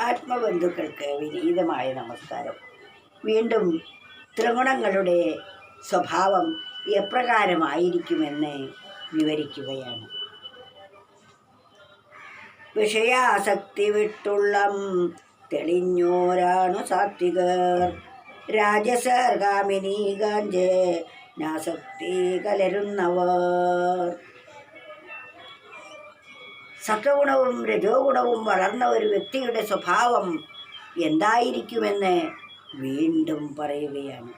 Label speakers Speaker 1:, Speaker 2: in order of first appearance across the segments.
Speaker 1: ആത്മബന്ധുക്കൾക്ക് വിനീതമായ നമസ്കാരം. വീണ്ടും ത്രിഗുണങ്ങളുടെ സ്വഭാവം എപ്രകാരമായിരിക്കുമെന്ന് വിവരിക്കുകയാണ്. വിഷയാസക്തി വിട്ടുള്ളം തെളിഞ്ഞോരാണു സാത്വികർ. രാജസർ കാമിനി ഗാഞ്ജനാസക്തി കലരുന്നവർ. സത്വഗുണവും രജോ ഗുണവും വളർന്ന ഒരു വ്യക്തിയുടെ സ്വഭാവം എന്തായിരിക്കുമെന്ന് വീണ്ടും പറയുകയാണ്.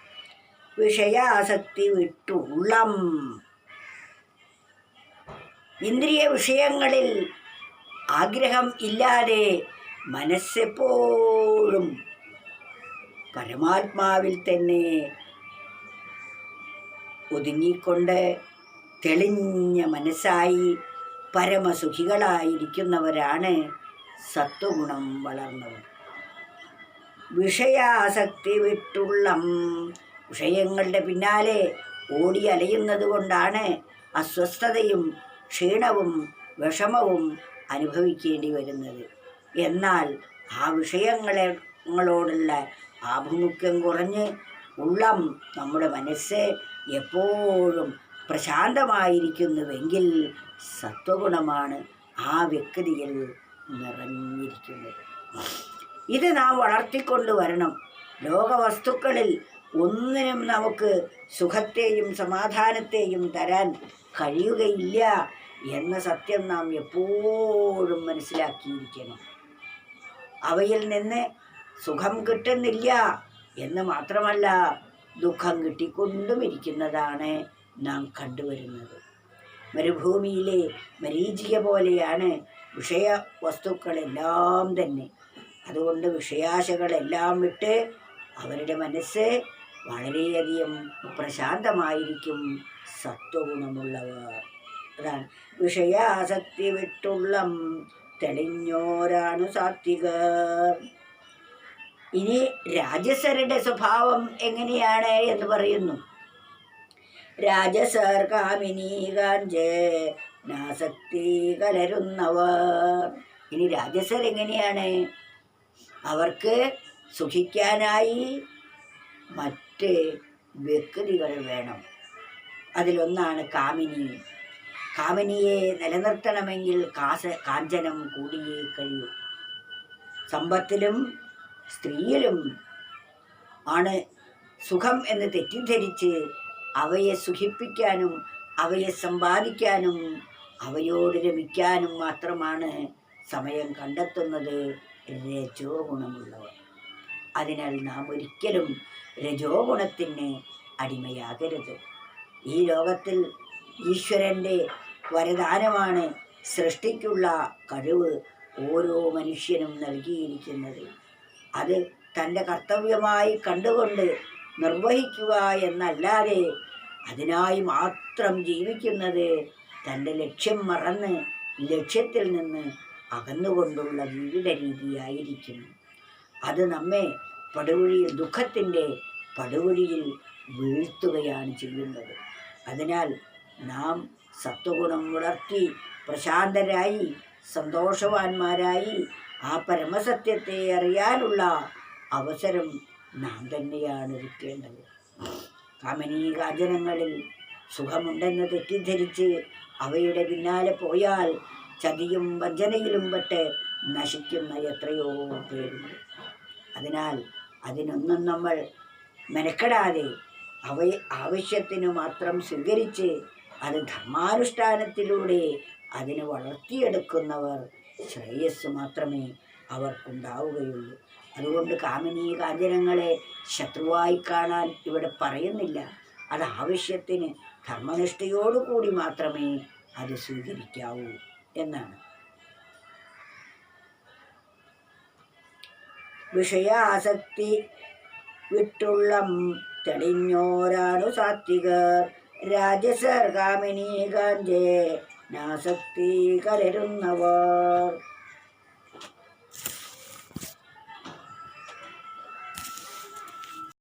Speaker 1: വിഷയാസക്തി വിട്ടുള്ളം, ഇന്ദ്രിയ വിഷയങ്ങളിൽ ആഗ്രഹം ഇല്ലാതെ മനസ്സെപ്പോഴും പരമാത്മാവിൽ തന്നെ ഒതുങ്ങിക്കൊണ്ട് തെളിഞ്ഞ മനസ്സായി പരമസുഖികളായിരിക്കുന്നവരാണ് സത്വഗുണം വളർന്നവർ. വിഷയാസക്തി വിട്ടുള്ളം, വിഷയങ്ങളുടെ പിന്നാലെ ഓടി അലയുന്നത് കൊണ്ടാണ് അസ്വസ്ഥതയും ക്ഷീണവും വിഷമവും അനുഭവിക്കേണ്ടി വരുന്നത്. എന്നാൽ ആ വിഷയങ്ങളോടുള്ള ആഭിമുഖ്യം കുറഞ്ഞ് ഉള്ളം, നമ്മുടെ മനസ്സ് എപ്പോഴും പ്രശാന്തമായിരിക്കുന്നുവെങ്കിൽ സത്വഗുണമാണ് ആ വ്യക്തിയിൽ നിറഞ്ഞിരിക്കുന്നത്. ഇത് നാം വളർത്തിക്കൊണ്ടുവരണം. ലോകവസ്തുക്കളിൽ ഒന്നിനും നമുക്ക് സുഖത്തെയും സമാധാനത്തെയും തരാൻ കഴിയുകയില്ല എന്ന സത്യം നാം എപ്പോഴും മനസ്സിലാക്കിയിരിക്കണം. അവയിൽ നിന്ന് സുഖം കിട്ടുന്നില്ല എന്ന് മാത്രമല്ല, ദുഃഖം കിട്ടിക്കൊണ്ടും ഇരിക്കുന്നതാണ് നാം കണ്ടുവരുന്നത്. മരുഭൂമിയിലെ മരീചിക പോലെയാണ് വിഷയ വസ്തുക്കളെല്ലാം തന്നെ. അതുകൊണ്ട് വിഷയാശകളെല്ലാം വിട്ട് അവരുടെ മനസ്സ് വളരെയധികം പ്രശാന്തമായിരിക്കും സത്വഗുണമുള്ളവർ. അതാണ് വിഷയാസക്തി വിട്ടുള്ളം തെളിഞ്ഞോരാണു സാത്വികർ. ഇനി രാജസരുടെ സ്വഭാവം എങ്ങനെയാണ് എന്ന് പറയുന്നു. രാജസർ കാമിനി കാഞ്ചനാസക്തി കലരുന്നവർ. ഇനി രാജസർ എങ്ങനെയാണ്? അവർക്ക് സുഖിക്കാനായി മറ്റ് വ്യക്തികൾ വേണം. അതിലൊന്നാണ് കാമിനി. കാമിനിയെ നിലനിർത്തണമെങ്കിൽ കാഞ്ചനം കൂടിയേ കഴിയൂ. സമ്പത്തിലും സ്ത്രീയിലും ആണ് സുഖം എന്ന് തെറ്റിദ്ധരിച്ച് അവയെ സുഖിപ്പിക്കാനും അവയെ സമ്പാദിക്കാനും അവയോട് രമിക്കാനും മാത്രമാണ് സമയം കണ്ടെത്തുന്നത് രജോ ഗുണമുള്ളവർ. അതിനാൽ നാം ഒരിക്കലും രജോ ഗുണത്തിന് അടിമയാകരുത്. ഈ ലോകത്തിൽ ഈശ്വരൻ്റെ വരദാനമാണ് സൃഷ്ടിക്കുള്ള കഴിവ് ഓരോ മനുഷ്യനും നൽകിയിരിക്കുന്നത്. അത് തൻ്റെ കർത്തവ്യമായി കണ്ടുകൊണ്ട് നിർവഹിക്കുക എന്നല്ലാതെ അതിനായി മാത്രം ജീവിക്കുന്നത് തൻ്റെ ലക്ഷ്യം മറന്ന് ലക്ഷ്യത്തിൽ നിന്ന് അകന്നുകൊണ്ടുള്ള ജീവിത രീതിയായിരിക്കും. അത് നമ്മെ പടുകുഴിയിൽ, ദുഃഖത്തിൻ്റെ പടുകുഴിയിൽ വീഴ്ത്തുകയാണ് ചെയ്യുന്നത്. അതിനാൽ നാം സത്വഗുണം വളർത്തി പ്രശാന്തരായി സന്തോഷവാന്മാരായി ആ പരമസത്യത്തെ അറിയാനുള്ള അവസരം നാം തന്നെയാണ് ഒരുക്കേണ്ടത്. കാമിനീ കാഞ്ചനങ്ങളിൽ സുഖമുണ്ടെന്ന് തെറ്റിദ്ധരിച്ച് അവയുടെ പിന്നാലെ പോയാൽ ചതിയും വഞ്ചനയിലും പെട്ട് നശിക്കുന്ന എത്രയോ പേരുണ്ട്. അതിനാൽ അതിനൊന്നും നമ്മൾ മെനക്കെടാതെ അവയെ ആവശ്യത്തിനു മാത്രം സ്വീകരിച്ച് അത് ധർമാനുഷ്ഠാനത്തിലൂടെ അതിനെ വളർത്തിയെടുക്കുന്നവർ ശ്രേയസ് മാത്രമേ അവർക്കുണ്ടാവുകയുള്ളൂ. അതുകൊണ്ട് കാമിനീ കാഞ്ചനങ്ങളെ ശത്രുവായി കാണാൻ ഇവിടെ പറയുന്നില്ല. അത് ആവശ്യത്തിന് ധർമ്മനിഷ്ഠയോടുകൂടി മാത്രമേ അത് സ്വീകരിക്കാവൂ എന്നാണ്. വിഷയാസക്തി വിട്ടുള്ളം തെളിഞ്ഞോരാണു സാത്വികർ. രാജസർ കാമിനീ കാഞ്ചനാസക്തി കലരുന്നവർ.